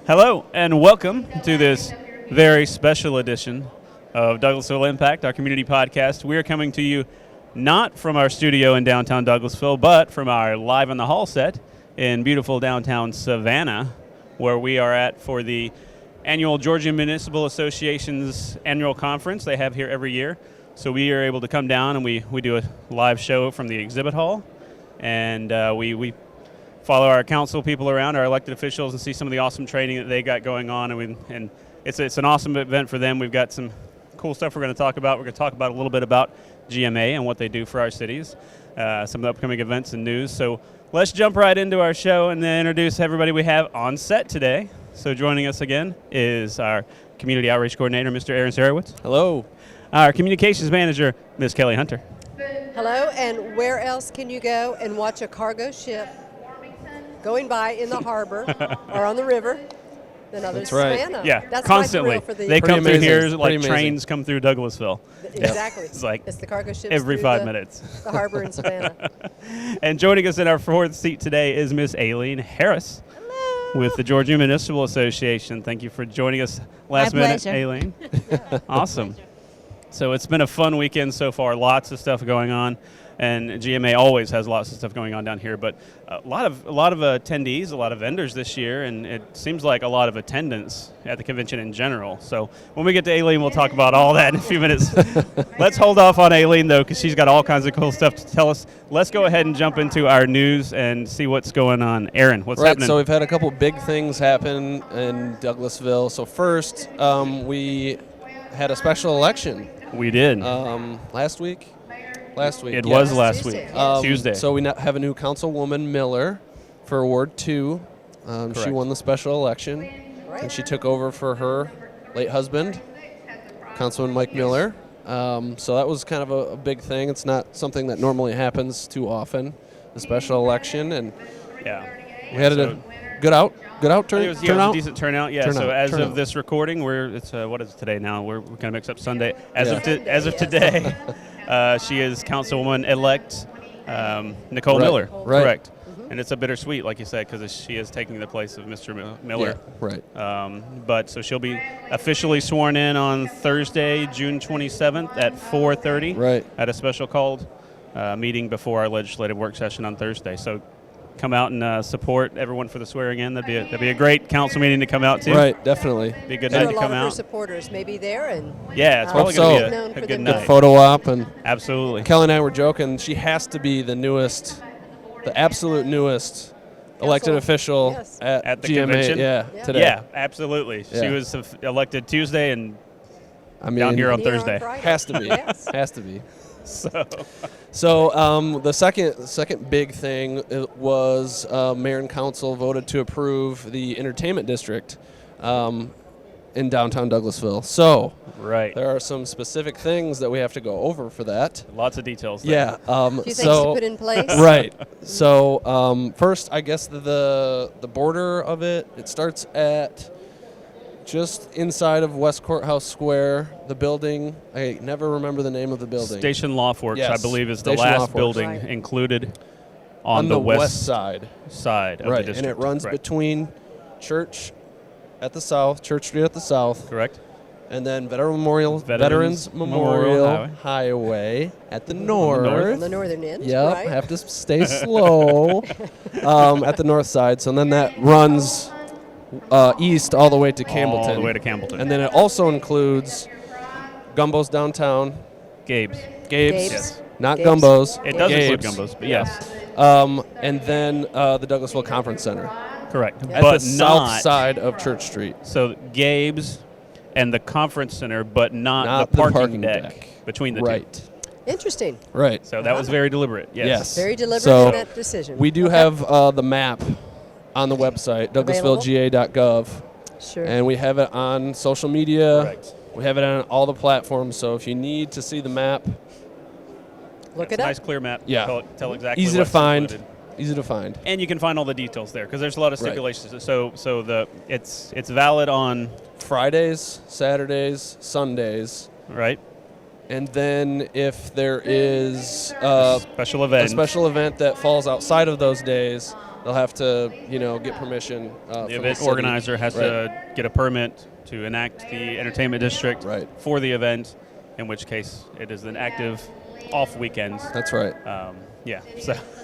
Hello and welcome to this very special edition of Douglasville Impact, our community podcast. We are coming to you not from our studio in downtown Douglasville, but from our Live in the Hall set in beautiful downtown Savannah, where we are at for the annual Georgia Municipal Association's annual conference they have here every year. So we are able to come down and we do a live show from the exhibit hall, and we follow our council people around, our elected officials, and see some of the awesome training that they got going on. And it's an awesome event for them. We've got some cool stuff we're going to talk about. We're going to talk about a little bit about GMA and what they do for our cities, some of the upcoming events and news. So let's jump right into our show and then introduce everybody we have on set today. So joining us again is our Community Outreach Coordinator, Mr. Aaron Szarowicz. Hello. Our Communications Manager, Ms. Kellie Hunter. Hello, and where else can you go and watch a cargo ship going by in the harbor or on the river than other That's right. Savannah? Yeah, That's constantly. My thrill for the They come through amazing. here It's like pretty trains amazing. come through Douglasville. Exactly. It's like the cargo ships every through 5 the- minutes. The harbor in Savannah. And joining us in our fourth seat today is Miss Aileen Harris with the Georgia Municipal Association. Thank you for joining us last minute, pleasure. Aileen. Awesome. So it's been a fun weekend so far. Lots of stuff going on, and GMA always has lots of stuff going on down here. But a lot of attendees, a lot of vendors this year, and it seems like a lot of attendance at the convention in general. So when we get to Aileen, we'll talk about all that in a few minutes. Let's hold off on Aileen though, because she's got all kinds of cool stuff to tell us. Let's go ahead and jump into our news and see what's going on. Aaron, what's happening? So we've had a couple big things happen in Douglasville. So first, we had a special election. We did. Last week. It yeah. was last Tuesday. week. Tuesday. So we have a new councilwoman, Miller, for Ward 2. She Correct. won the special election, Right. and she took over for her late husband, Councilman Mike Miller. So that was kind of a big thing. It's not something that normally happens too often, the special election, and Yeah. we had a good It was a turnout. decent turnout. Yeah. Turnout, So as turnout. of this recording, what is it today now? We're going to mix up Sunday. As Yeah. of today, she is Councilwoman-elect Nicole Right. Miller. Right. Correct. And it's a bittersweet, like you said, because she is taking the place of Mr. Miller. Yeah, right. But so she'll be officially sworn in on Thursday, June 27th at 4:30. Right. At a special called meeting before our legislative work session on Thursday. So come out and support everyone for the swearing in. That'd be a great council meeting to come out to. Right, definitely. Be a good There night are to a lot come of her out. supporters maybe there, and Yeah, it's Hope probably going so. to Known be for a the good good night. Photo op, and Absolutely. Kelly and I were joking. She has to be the absolute newest elected Council. official Yes. At the GMA. convention? Yeah, Yeah. today. Yeah, absolutely. She Yeah. was elected Tuesday and I mean, down here on here Thursday. Friday. has to be, Yes. has to be. So So the second big thing was mayor and council voted to approve the entertainment district in downtown Douglasville. So right. there are some specific things that we have to go over for that. Lots of details there. Yeah. A few things to put in place. Right. So first, I guess the border of it starts at just inside of West Courthouse Square. The building, I never remember the name of the building. Station Lawforks, Yes, I believe, is the Station last Lawforks. building Right. included on the west side. side of Right, the district. and it runs Correct. between Church at the south, Church Street at the south, Correct. and then Veterans Veterans Memorial Memorial Highway at the north. On the northern end, Yep, right? have to stay slow at the north side. So then that runs east all the way to Campbellton. All the way to Campbellton. And then it also includes Gumbo's downtown, Gabe's. Gabe's, Yes. not Gabe's. Gumbo's. It does include Gabe's. Gumbo's, but yes. And then the Douglasville Conference Center Correct. at But the not south side of Church Street. So Gabe's and the conference center, but not, Not the the parking, parking deck, deck. between the Right. two. Interesting. Right. So that was very deliberate. Yes. Yes. Very deliberate So in that decision. We do Okay. have the map on the website, Available? douglasvillega.gov, Sure. and we have it on social media. Correct. We have it on all the platforms. So if you need to see the map, Look It's it a up. nice, clear map. Yeah. Tell exactly easy to what's find. included. Easy to find. And you can find all the details there because there's a lot of Right. stipulations. So it's valid on Fridays, Saturdays, Sundays, right and then if there is a special event. special event that falls outside of those days, they'll have to, get permission. The event organizer has to get a permit to enact the entertainment district for the event, in which case it is an active off weekends. That's right.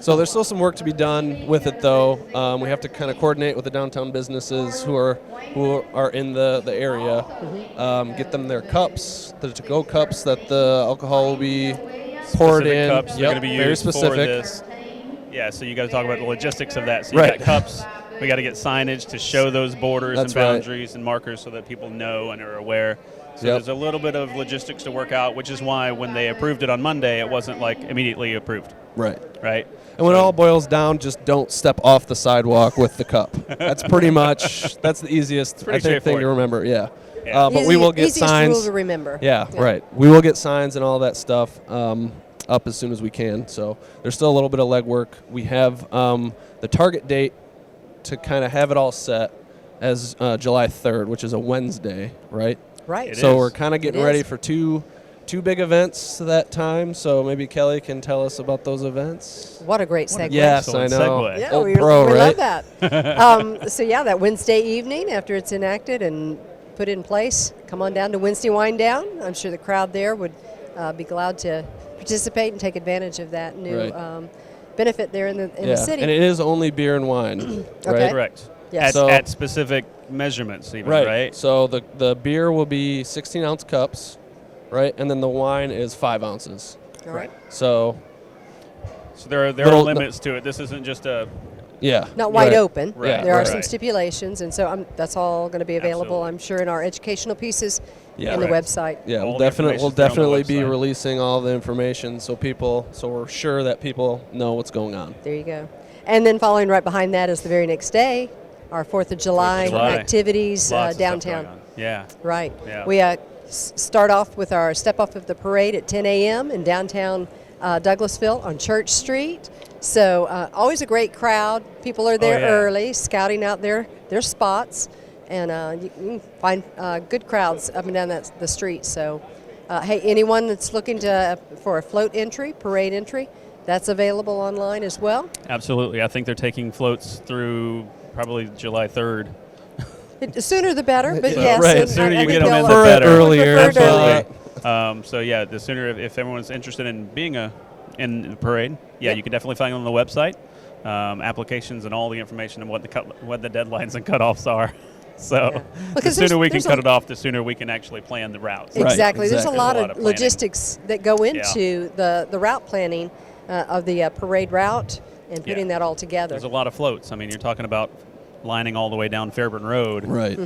So there's still some work to be done with it, though. We have to kind of coordinate with the downtown businesses who are in the area, get them their cups, the to-go cups that the alcohol will be poured specific in. Cups are going to be very used specific. for this. Yeah, so you got to talk about the logistics of that. So you got cups. We got to get signage to show those borders and boundaries and markers so that people know and are aware. So there's a little bit of logistics to work out, which is why when they approved it on Monday, it wasn't like immediately approved. Right. And when it all boils down, just don't step off the sidewalk with the cup. That's pretty much, that's the easiest thing to remember. Yeah. But we will get signs. Easiest rule to remember. Yeah, right. We will get signs and all that stuff up as soon as we can. So there's still a little bit of legwork. We have the target date to kind of have it all set as July 3rd, which is a Wednesday, right? Right. So we're kind of getting ready for two big events that time. So maybe Kelly can tell us about those events. What a great segue. Yes, I know. Segue. Yeah, Old we pro, we right? love that. So that Wednesday evening after it's enacted and put in place, come on down to Wednesday Wine Down. I'm sure the crowd there would be glad to participate and take advantage of that new benefit there in the city. And it is only beer and wine, right? Okay. Correct. Yes. At specific measurements even, right? So the beer will be 16-ounce cups, right? And then the wine is 5 ounces. All right. So there are limits to it. This isn't just a... Yeah. Not wide open. Right. There are some stipulations, and so that's all going to be available, I'm sure, in our educational pieces on the website. Yeah, All we'll definitely be website. releasing all the information so we're sure that people know what's going on. There you go. And then following right behind that is the very next day, our 4th of July activities downtown. Yeah. Right. Yeah. We start off with our step off of the parade at 10 a.m. in downtown Douglasville on Church Street. So always a great crowd. People are there early, scouting out their spots, and you can find good crowds up and down the street. So, hey, anyone that's looking for a float entry, parade entry, that's available online as well. Absolutely. I think they're taking floats through probably July 3rd. The sooner the better, but The sooner you get them in, the prefer it better. earlier. Absolutely. So the sooner, if everyone's interested in being in the parade, you can definitely find them on the website, applications and all the information and what the deadlines and cutoffs are. So the sooner we can cut it off, the sooner we can actually plan the routes. Exactly. There's a lot of planning. logistics that go into the route planning of the parade route and putting that all together. There's a lot of floats. I mean, you're talking about lining all the way down Fairburn Road. Right.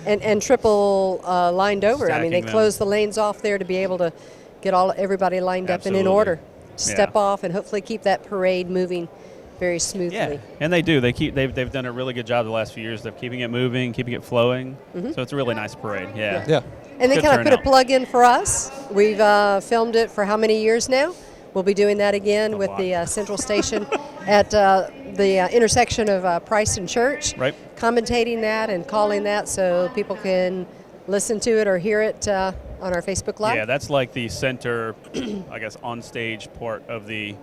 And triple lined over. Stacking I mean, they close the lanes off there to be able to get everybody lined up and in order. Step off and hopefully keep that parade moving very smoothly. Yeah, and they do. They've done a really good job the last few years of keeping it moving, keeping it flowing. So it's a really nice parade. Yeah. And they Good kind of put a turnout. plug in for us. We've filmed it for how many years now? We'll be doing that again with the Central Station at the intersection of Price and Church. Right. Commentating that and calling that so people can listen to it or hear it on our Facebook Live. Yeah, that's like the center, I guess, on-stage part of the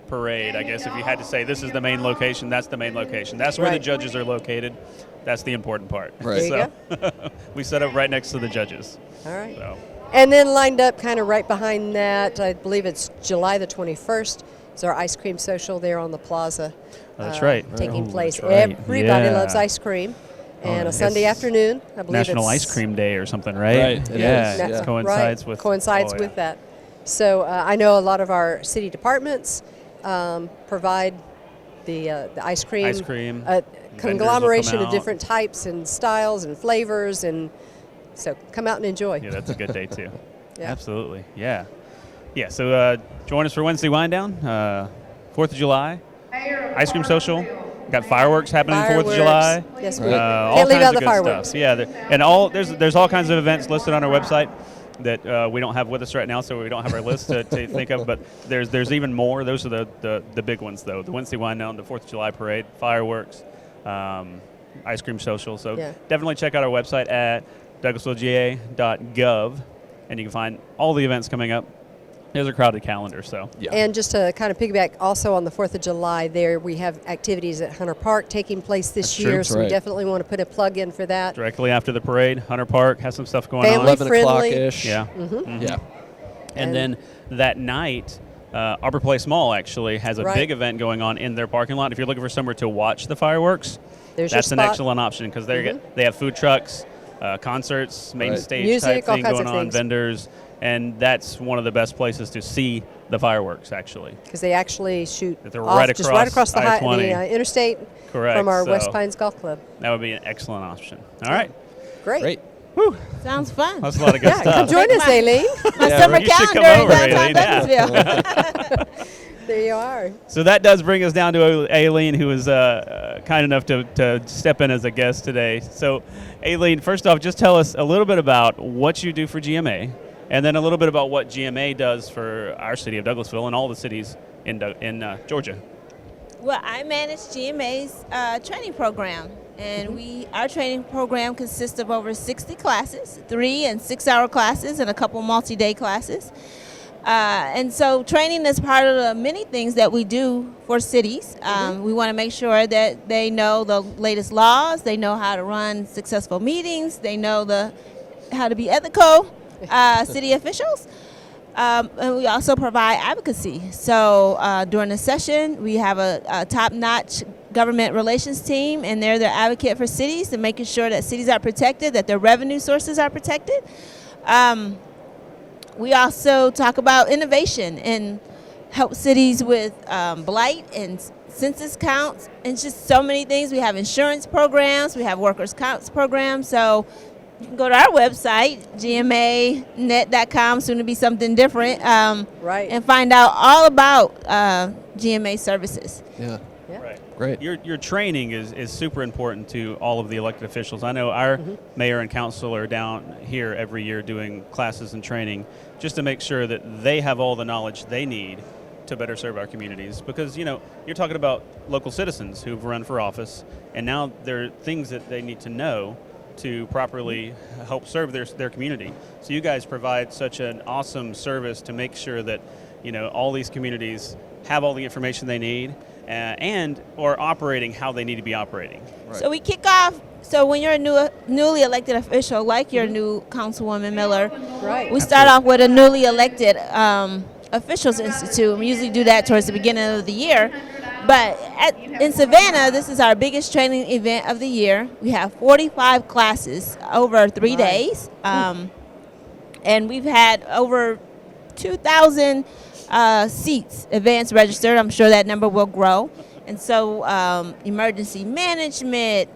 parade. I guess if you had to say this is the main location, that's the main location. That's where the judges are located. That's the important part. Right. There you So we set up right next to the judges. All right. So. And then lined up kind of right behind that, I believe it's July the 21st, is our ice cream social there on the plaza. That's right. Taking place. That's right. Everybody Yeah. loves ice cream. And a it's Sunday afternoon, I believe National it's Ice Cream Day or something, right? Right, it Yeah, is, it yeah. coincides with with that. So I know a lot of our city departments provide the ice cream. Ice cream. A Vendors conglomeration will of come different types and styles and flavors, and so come out and enjoy. Yeah, that's a good day too. Yeah. Absolutely. Yeah. Yeah. So join us for Wednesday Wind Down, 4th of July, ice cream social. Got fireworks happening 4th of July. Yes, Right. we All can't leave kinds out of the good fireworks. stuff. Yeah, and there's all kinds of events listed on our website that we don't have with us right now, so we don't have our list to think of. But there's even more. Those are the big ones though. The Wednesday Wind Down, the 4th of July parade, fireworks, ice cream social. So definitely check out our website at douglasvillega.gov, and you can find all the events coming up There's a crowded calendar, so. Yeah. And just to kind of piggyback, also on the 4th of July, there we have activities at Hunter Park taking place this That's year, true. so we Right. definitely want to put a plug in for that. Directly after the parade, Hunter Park has some stuff going Family on. 11 friendly. o'clock-ish. Yeah. Yeah. And then that night, Arbor Place Mall actually has a Right. big event going on in their parking lot. If you're looking for somewhere to watch the fireworks, There's your that's an spot. excellent option because they have food trucks, concerts, main Right. stage Music, type all thing kinds going of on, things. vendors, and that's one of the best places to see the fireworks actually. Because they actually shoot They're off right just right across across the, I-20. interstate Correct. from our West So Pines Golf Club. that would be an excellent option. All right. Great. Great. Sounds fun. That's a lot of good Yeah, stuff. come join us, Aileen. My Yeah, summer you should come calendar over, in downtown Aileen, Douglasville. There you are. So that does bring us down to Aileen, who is kind enough to step in as a guest today. So, Aileen, first off, just tell us a little bit about what you do for GMA, and then a little bit about what GMA does for our city of Douglasville and all the cities in Georgia. Well, I manage GMA's training program, and our training program consists of over 60 classes, 3 and 6 hour classes, and a couple multi-day classes. And so training is part of the many things that we do for cities. We want to make sure that they know the latest laws, they know how to run successful meetings, they know how to be ethical city officials. And we also provide advocacy. So during the session, we have a top-notch government relations team, and they're the advocate for cities and making sure that cities are protected, that their revenue sources are protected. We also talk about innovation and help cities with blight and census counts and just so many things. We have insurance programs. We have workers' comp programs. So you can go to our website, gmanet.com, soon to be something different, Right. and find out all about GMA services. Yeah. Right. Great. Your training is super important to all of the elected officials. I know our mayor and council are down here every year doing classes and training just to make sure that they have all the knowledge they need to better serve our communities. Because, you're talking about local citizens who've run for office, and now there are things that they need to know to properly help serve their community. So you guys provide such an awesome service to make sure that, all these communities have all the information they need and or operating how they need to be operating. Right. So we kick off. So when you're a newly elected official, like your new Councilwoman Miller, Right. we start off with a newly elected Officials Institute. We usually do that towards the beginning of the year. But in Savannah, this is our biggest training event of the year. We have 45 classes over 3 days. And we've had over 2,000 seats advanced registered. I'm sure that number will grow. And so emergency management,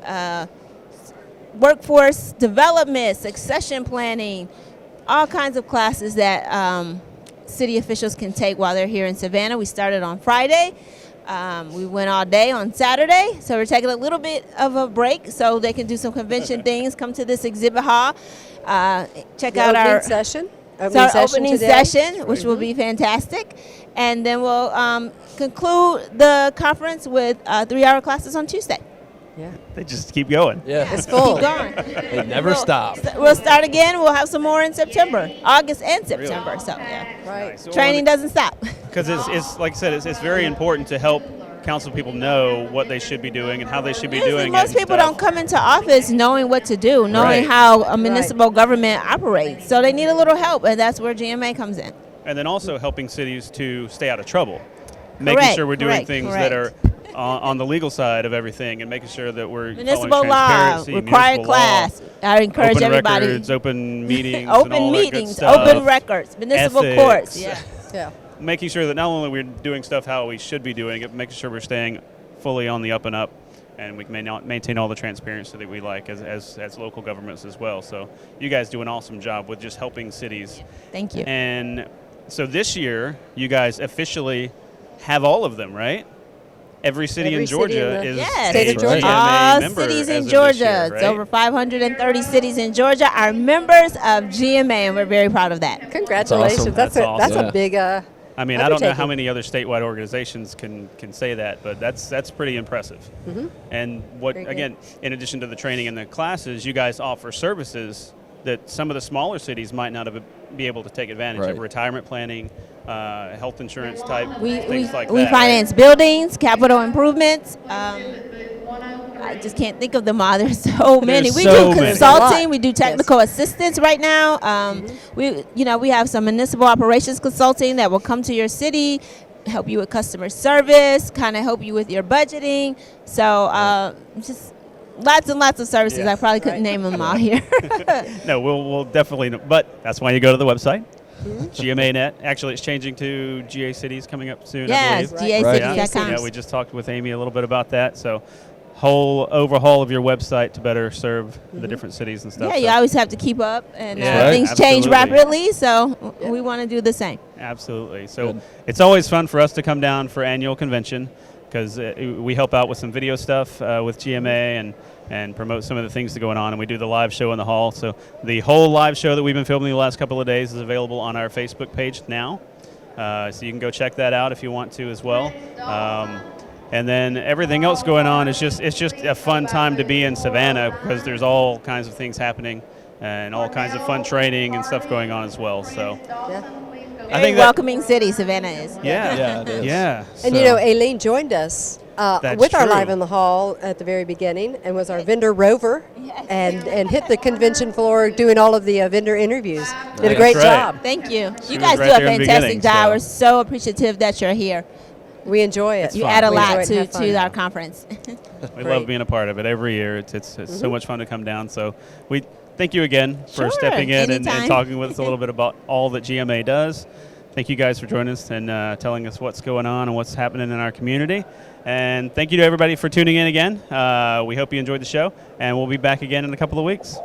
workforce development, succession planning, all kinds of classes that city officials can take while they're here in Savannah. We started on Friday. We went all day on Saturday, so we're taking a little bit of a break so they can do some convention things. Come to this exhibit hall, check out our session. opening today. session, which will be fantastic, and then we'll conclude the conference with 3-hour classes on Tuesday. Yeah. They just keep going. Yeah. It's full. Keep going. They never stop. We'll start again. We'll have some more in September, August and September. So yeah. Right. So Training doesn't stop. Because it's like I said, it's very important to help council people know what they should be doing and how they should be Usually doing most it. people don't come into office knowing what to do, knowing Right. how a municipal government operates. So they need a little help, and that's where GMA comes in. And then also helping cities to stay out of trouble, making Correct, sure we're doing correct, things correct. that are on the legal side of everything, and making sure that we're Municipal following law, transparency, required municipal class. I encourage open everybody. records, open meetings, and Open all that good meetings, stuff. open records, municipal Ethics. courts. Yeah. Yeah. Making sure that not only we're doing stuff how we should be doing it, but making sure we're staying fully on the up and up, and we can maintain all the transparency that we like as local governments as well. So you guys do an awesome job with just helping cities. Thank you. And so this year, you guys officially have all of them, right? Every city Every in city Georgia in the is Yes. State of a Georgia. GMA All member cities as in of this Georgia. year, It's right? over 530 cities in Georgia are members of GMA, and we're very proud of that. Congratulations. awesome. That's That's a that's awesome. a big I mean, I don't know how undertaking. many other statewide organizations can say that, but that's pretty impressive. And what Very good. again, in addition to the training and the classes, you guys offer services that some of the smaller cities might not be able to take advantage Right. of: retirement planning, health insurance type We things like we that. finance buildings, capital improvements. I just can't think of them all. There's so many. We so do many. consulting. We do technical assistance right now. We have some municipal operations consulting that will come to your city, help you with customer service, kind of help you with your budgeting. So just lots and lots of services. Yeah. I probably couldn't name them all here. No, we'll definitely. But that's why you go to the website. GMA.net. Actually, it's changing to GA Cities coming up soon. Yes, I believe. GAcities.com. Yeah, we just talked with Amy a little bit about that. So, whole overhaul of your website to better serve the different cities and stuff. Yeah, you so. always have to keep up, and Yeah, things change absolutely. rapidly. So we want to do the same. Absolutely. So it's always fun for us to come down for annual convention because we help out with some video stuff with GMA and promote some of the things that are going on, and we do the live show in the hall. So the whole live show that we've been filming the last couple of days is available on our Facebook page now. So you can go check that out if you want to as well. And then everything else going on is it's just a fun time to be in Savannah because there's all kinds of things happening and all kinds of fun training and stuff going on as well. So I think Welcoming city, Savannah is. Yeah, it is. Yeah. And so- Aileen joined us That's with our true. Live in the Hall at the very beginning and was our vendor rover and hit the convention floor doing all of the vendor interviews. Did a great That's right. job. Thank you. She You was guys right do a there in the fantastic beginning, job. so- We're so appreciative that you're here. We enjoy it. You fun. add a We lot enjoy it and have to fun. our conference. We Great. love being a part of it every year. It's so much fun to come down. So we thank you again for Sure, stepping in and anytime. talking with us a little bit about all that GMA does. Thank you guys for joining us and telling us what's going on and what's happening in our community. And thank you to everybody for tuning in again. We hope you enjoyed the show, and we'll be back again in a couple of weeks.